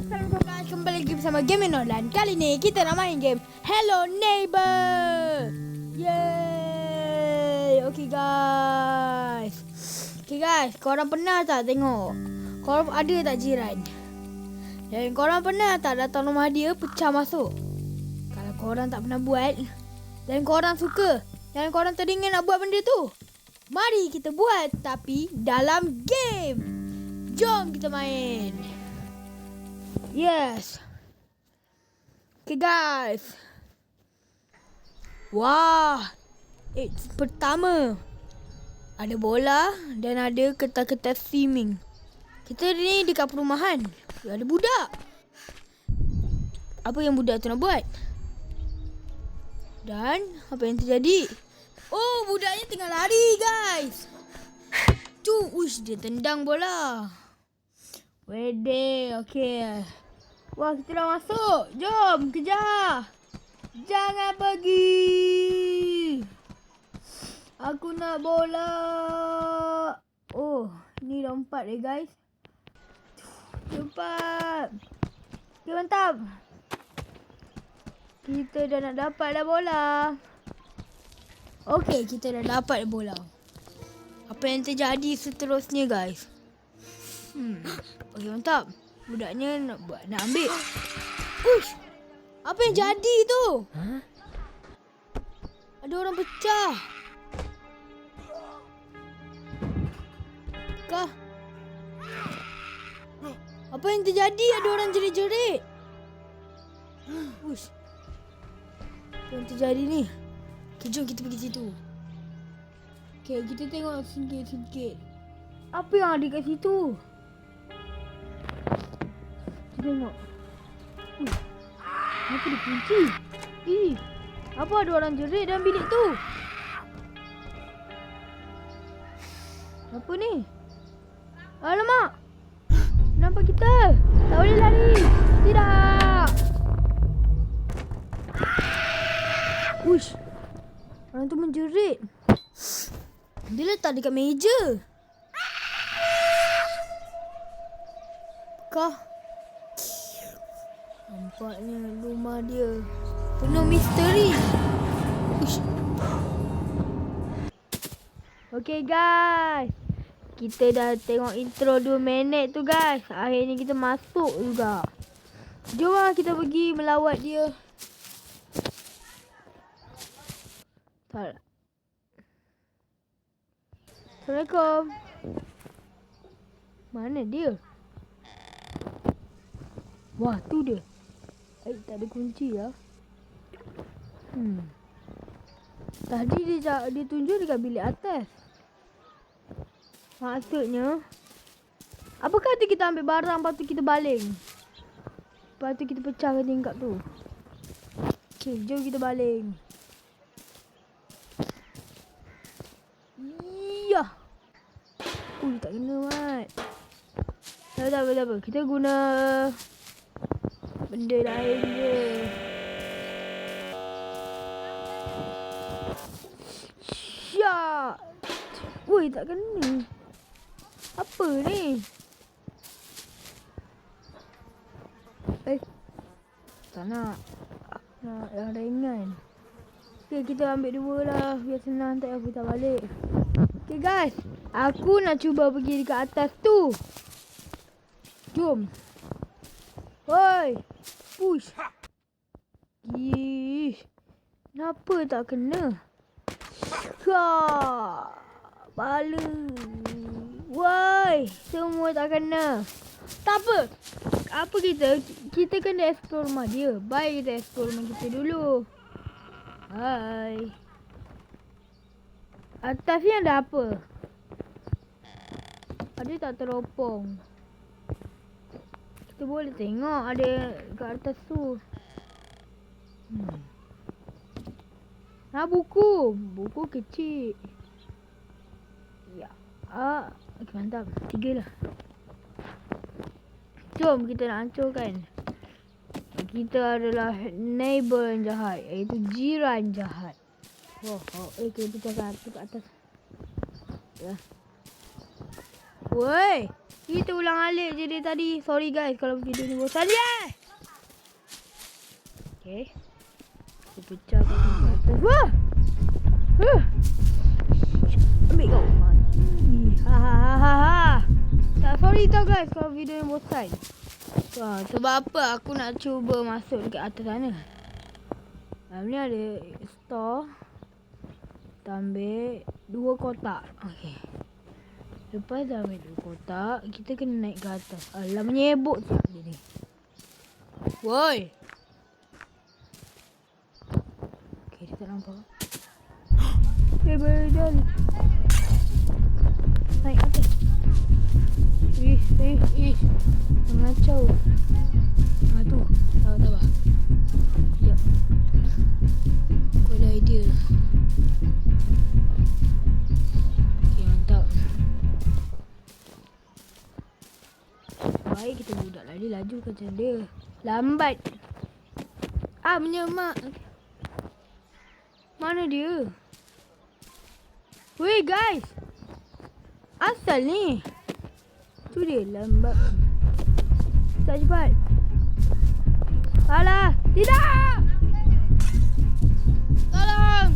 Assalamualaikum guys, kembali lagi bersama Game Online. Kali ni kita nak main game Hello Neighbor. Yay. Okay guys, korang pernah tak tengok? Korang ada tak jiran? Dan korang pernah tak datang rumah dia pecah masuk? Kalau korang tak pernah buat dan korang suka dan korang teringin nak buat benda tu, mari kita buat tapi dalam game. Jom kita main. Yes. Okay guys. Wah. Pertama ada bola dan ada kertas-kertas swimming. Kita ni dekat perumahan. Ada budak. Apa yang budak tu nak buat? Dan apa yang terjadi? Oh, budaknya tengah lari guys. Uish, dia tendang bola. Wede, okey. Wah, kita dah masuk. Jom, kejar. Jangan pergi. Aku nak bola. Oh, ni lompat guys. Cepat. Okay, mantap. Kita dah nak dapat dah bola. Okey, kita dah dapat bola. Apa yang terjadi seterusnya guys? Okey, mantap. Budaknya nak ambil. Uish. Apa yang jadi tu? Ada orang pecah. Kah? Apa yang terjadi? Ada orang jerit-jerit. Uish. Apa yang terjadi ni? Okay, jom kita pergi situ. Okay, kita tengok sikit-sikit. Apa yang ada kat situ? Kita tengok. Kenapa dia kunci? Apa ada orang jerit dalam bilik tu? Apa ni? Alamak! Nampak kita! Tak boleh lari! Tidak! Uish! Orang tu menjerit. Dia letak dekat meja. Kah? Nampaknya rumah dia penuh misteri. Uish. Okay guys. Kita dah tengok intro 2 minit tu guys. Akhirnya kita masuk juga. Jom lah kita pergi melawat dia. Tak. Assalamualaikum. Mana dia? Wah, tu dia. Tak ada kunci lah. Tadi dia tunjuk dekat bilik atas. Maksudnya, apa kata kita ambil barang lepas tu kita baling? Lepas tu kita pecahkan tingkap tu. Okay, jom kita baling. Iya. Tak kena mat. Tak apa. Kita guna benda lain je. Syak. Woi, tak kena. Apa ni? Tak nak. Nak yang ringan. Okay, kita ambil 2 lah. Biar senang, tak payah putar balik. Okay guys. Aku nak cuba pergi dekat atas tu. Jom. Woi. Push. Ish. Kenapa tak kena? Bala. Woi. Semua tak kena. Tak apa. Apa kita kena explore rumah dia. Baik kita explore rumah kita dulu. Hai. Atas ni ada apa? Ada tak teropong? Kita boleh tengok ada kat atas tu. Buku. Buku kecil. Ya. Okay, mantap. 3 lah. Jom kita nak hancurkan. Kita adalah neighbor yang jahat. Iaitu jiran jahat. Kita pecahkan kat atas. Ya. Woi. Kita ulang alik je dia tadi. Sorry guys kalau video ni bosan. Yeah! Okay. Aku pecahkan ke atas. Wah! Ambil kau. Mati. Ha. Tak sorry tau guys kalau video ni bosan. Wah, sebab apa aku nak cuba masuk dekat atas sana. Dalam ni ada store. Kita ambil 2 kotak. Okay. Lepas dah ambil 2 kotak, kita kena naik ke atas. Alah, menyebuk siap dia ni. Woi! Okay, dia tak nampak. Berdal. Naik atas. Ih. Mengacau. Tu. Sabar. Sekejap. Aku ada idea. Okay, mantap. Baik, kita budak lari laju macam dia. Lambat. Menyemak. Mana dia? Weh guys. Asal ni. Tu dia lambat. Tak cepat. Alah. Tidak. Tolong.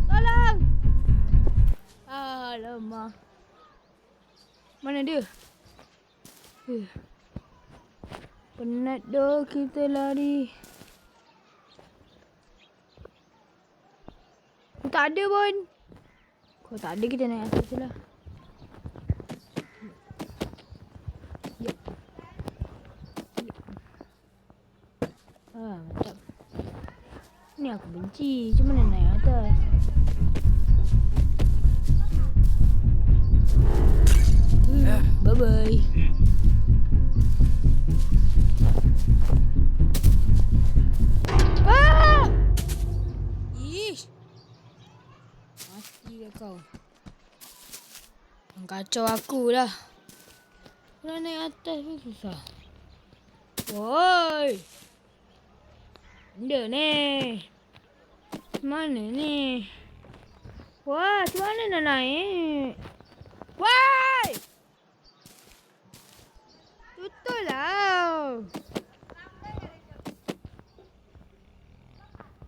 Tolong. Alamak. Mana dia? Penat dah kita lari. Tak ada pun. Kalau tak ada kita naik atas je lah. Yep. Mantap. Ni aku benci. Macam mana naik atas? Bye-bye. Kau kacau aku lah. Kalau naik atas pun susah. Woi, benda ni mana ni? Wah, tu mana nak naik? Woi, tutup lah.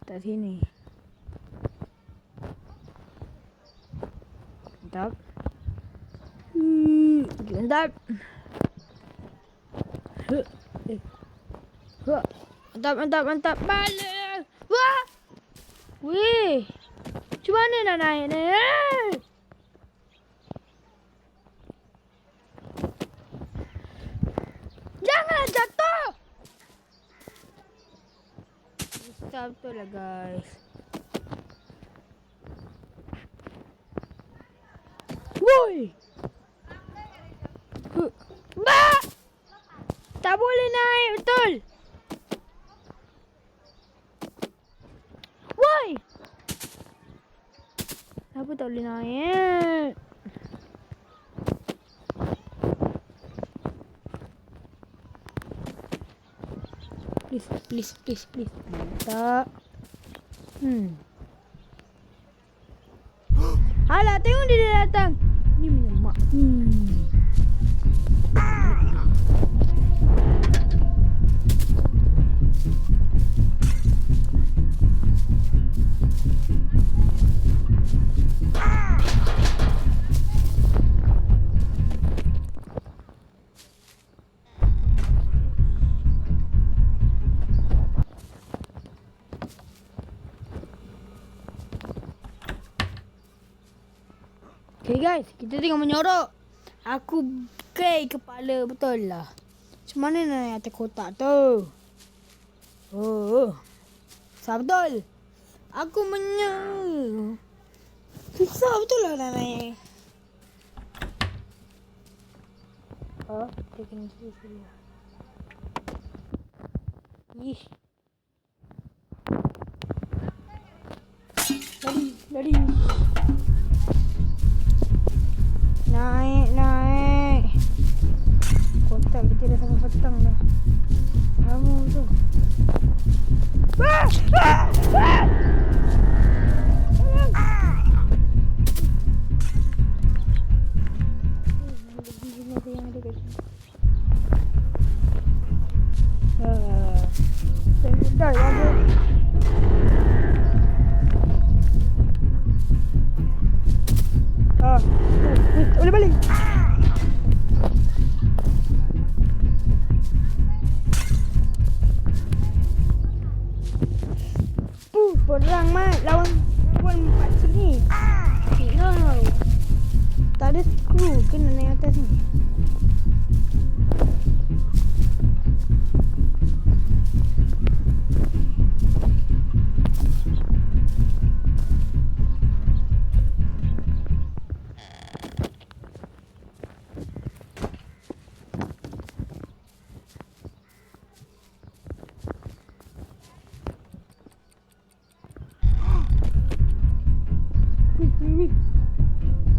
Tak sini. Mantap. Mantap. Balik. Wah. Weh. Macam mana nak naik ni? Jangan jatuh. Susah betul lah guys. Woi. Mbak. Tak boleh naik betul. Woi. Kenapa tak boleh naik? Please. Tak. Alah, tengok dia datang. Ni menyemak. Okay guys, kita tengok menyorok. Aku kepala betul lah. Macam mana nak naik atas kotak tu? Susah betul. Aku susah betul lah nak naik. Kita kena sini. Ih. Lari. Naik. Kotak kita dah sampai petang dah. Lama tu. Boleh balik. Perang mat lawan empat sini. No. Tak ada skru kena naik atas ni.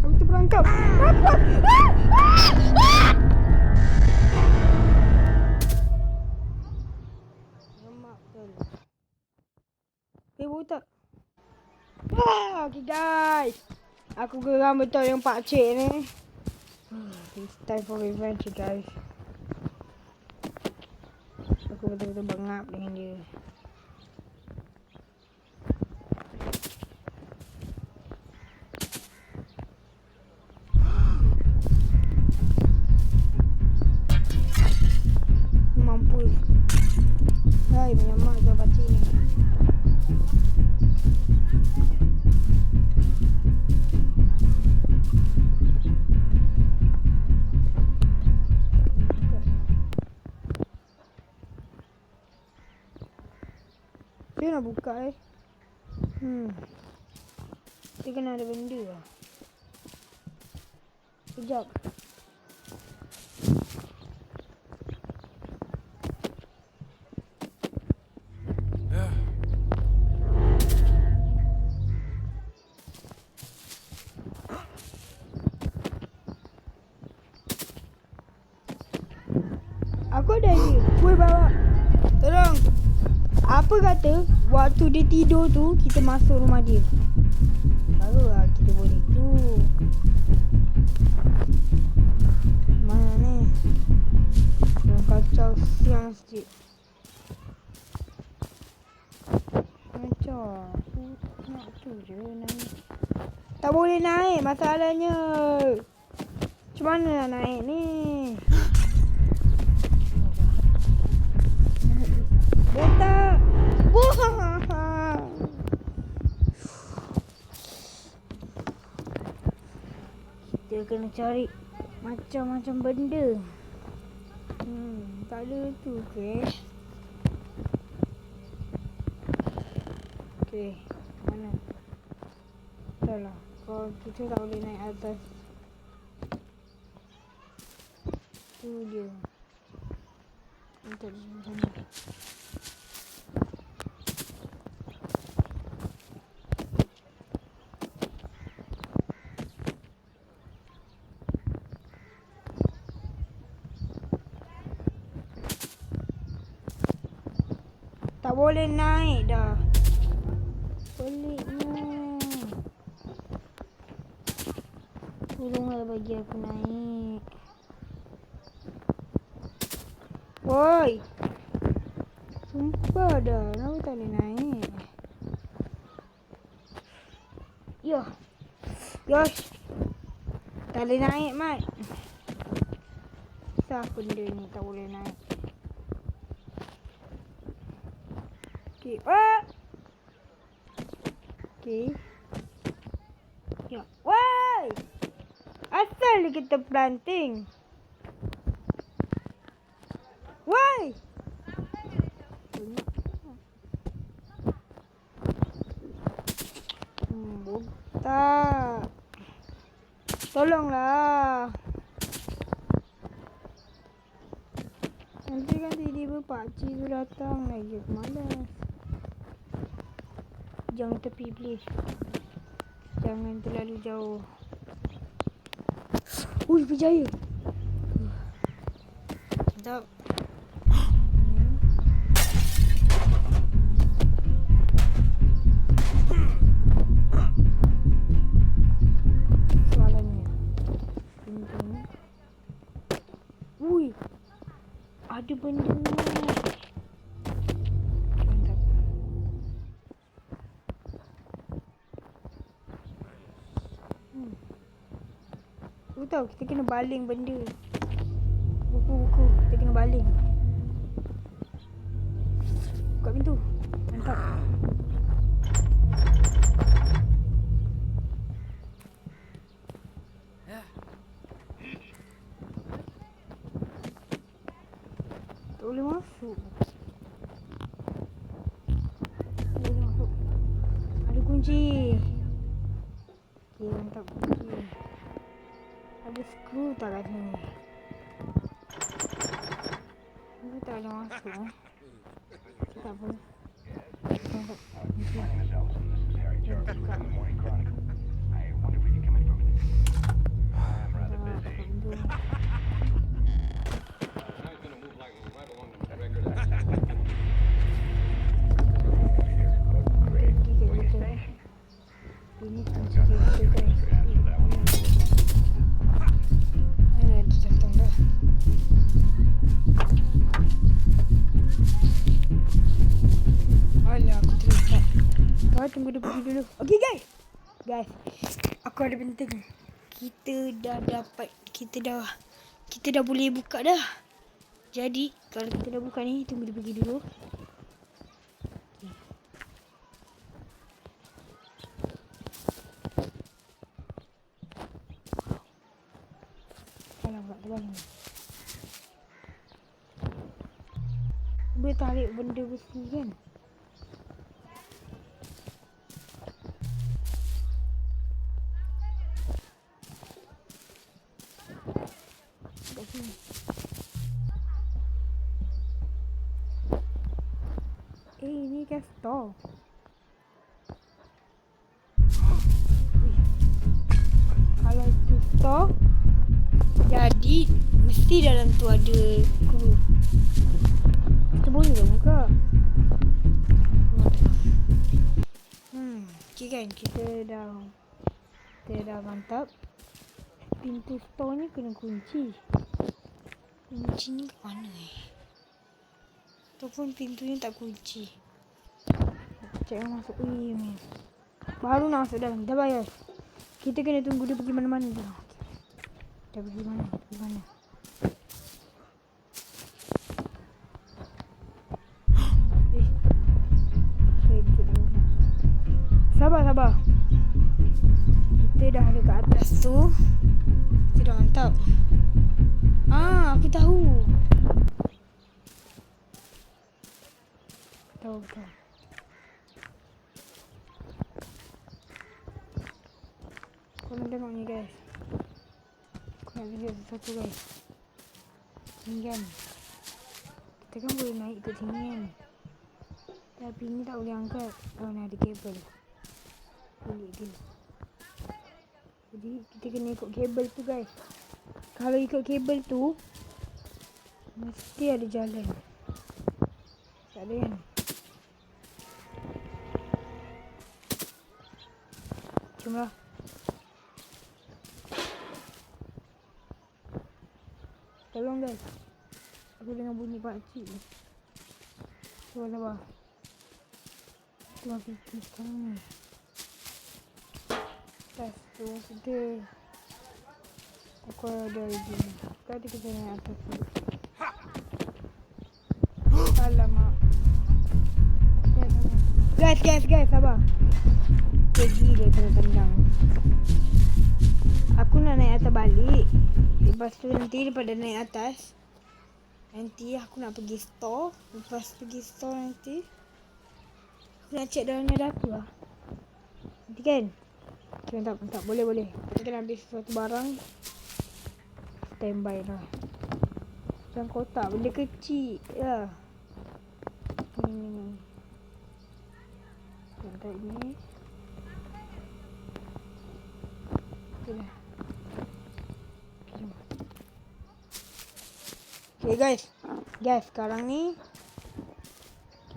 Aku terperangkap. Apa? Lemak betul. Bau tak? Okay guys. Aku geram betul yang pakcik ni. It's time for revenge guys. Aku betul-betul bangap dengan dia. Mampus. Hai, menyamak tu pakcik ni. Dia nak buka Dia kena ada benda lah. Sekejap. Aku ada idea. Gue bawa. Tolong. Apa kata waktu dia tidur tu kita masuk rumah dia. Barulah kita boleh tu. Mana ni? Yang kacau siang sikit. Kacau. Nak tu je naik. Tak boleh naik masalahnya. Macam mana nak naik ni? Botak. Kita kena cari macam-macam benda. Tak ada tu ke? Okey, mana? Dah lah. Kalau kita tak boleh naik atas. Tu dia. Untuk macam ni. Tak boleh naik dah. Peliknya. Tolonglah bagi aku naik. Woi. Sumpah dah. Kenapa tak boleh naik? Yoh. Yosh. Tak boleh naik, Mat. Siapa benda ni tak boleh naik? Okay. Okay. Ya. Woi! Asal dia kita planting? Woi! Botak. Tolonglah. Nanti kan tiba-tiba pakcik tu datang lagi. Aku malas. Jangan tepi please. Jangan terlalu jauh. Ui, berjaya. Sedap. Soalannya. Benda. Ui. Ada benda ni. Aku tahu kita kena baling benda. Buku-buku kita kena baling. Buka pintu. Mantap. Tak boleh masuk. Tak boleh masuk. Ada kunci. Okay, mantap kunci. Ada skru tak kat sini? Ini tak boleh masuk. Tak apa. Mantap. Ini kunci kita guys. Dia datang dah. Alah, aku terletak. Kau tunggu dia pergi dulu. Okay guys. Guys, aku ada penting. Kita dah boleh buka dah. Jadi, kalau kita dah buka ni, tunggu dia pergi dulu. Boleh tarik benda besi kan? Kat sini. Ini kan store. Kalau itu store, jadi mesti dalam tu ada skru. Kita boleh dah buka. Okay kan, kita dah mantap. Pintu store ni kena kunci. Kunci ni ke mana ataupun pintu ni tak kunci. Cek masuk. Baru nak masuk dalam. Dah bayar. Kita kena tunggu dia pergi mana-mana dah. Dah pergi mana? Pergi mana? Sabar. Kita dah ada kat atas tu. Kita dah mantap. Aku tahu. Tahu. Korang tengok ni guys. Aku nak video sesuatu guys. Ni kan. Kita kan boleh naik ke sini kan. Tapi ni tak boleh angkat. Ni ada kabel. Boleh dia. Jadi kita kena ikut kabel tu guys. Kalau ikut kabel tu, mesti ada jalan. Tak ada kan? Jomlah. Tolong guys. Aku dengar bunyi pakcik ni. Sabar. Tuan fikir sekarang ni. Atas tu sedih. Aku ada idea. Tadi kita naik atas tu. Alamak. Guys, sabar. Pergi dia tendang. Aku nak naik atas balik. Lepas tu nanti daripada naik atas, nanti aku nak pergi store. Lepas pergi store nanti, aku nak cek dalamnya ada apa lah. Nanti kan? Okay, mantap. Boleh. Kita kena ambil sesuatu barang. Standby lah. Macam kotak, benda kecil lah. Ni. Kotak ni. Okay dah. Okay guys, sekarang ni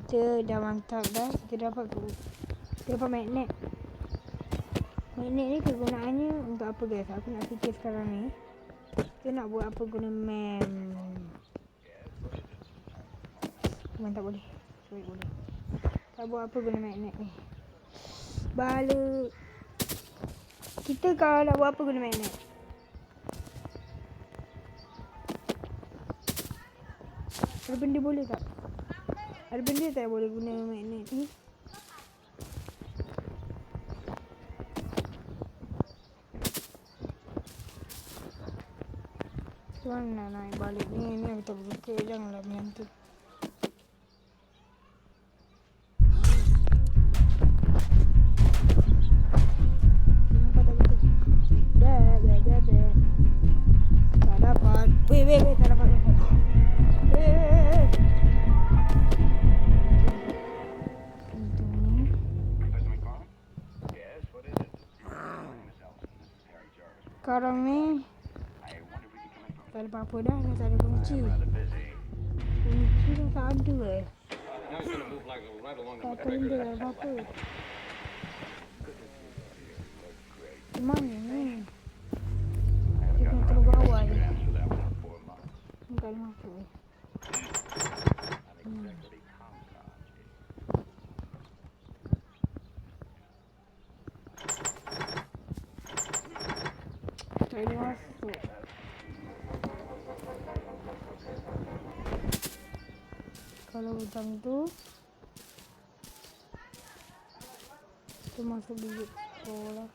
kita dah mantap dah. Kita dapat magnet. Magnet ni kegunaannya untuk apa guys? Aku nak fikir sekarang ni. Kita nak buat apa guna Mantap boleh. Boleh. Tak buat apa guna magnet ni. Bala. Kita kalau nak buat apa guna magnet? Ada benda boleh tak? Ada benda tak boleh guna magnet ni? Tuan nak naik balik ni aku tak buka. Janganlah macam tu. Tak dapat. Weh, tak dapat. Pintu ni. Sekarang ni tak ada apa-apa dah. Dah tak ada kunci. Kunci dah tak ada Tak tunda apa-apa. Di mana ni? Dia kena turun bawah ni. Ni tak ada masuk ni. Tak ada masuk. Kalau hutang tu masuk bilik sekolah.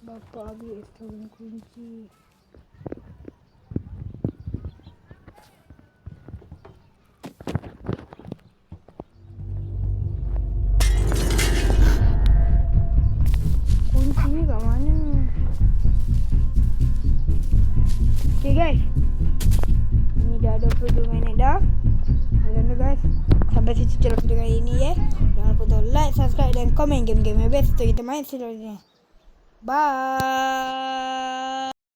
Bapak ambil sekarang kunci. Kunci ni kat mana? Okay guys, ni dah 22 minit dah. Alhamdulillah guys, sampai situ je video kali ni ya. Jangan lupa untuk like, subscribe dan komen game-game yang best untuk kita main seterusnya. Bye.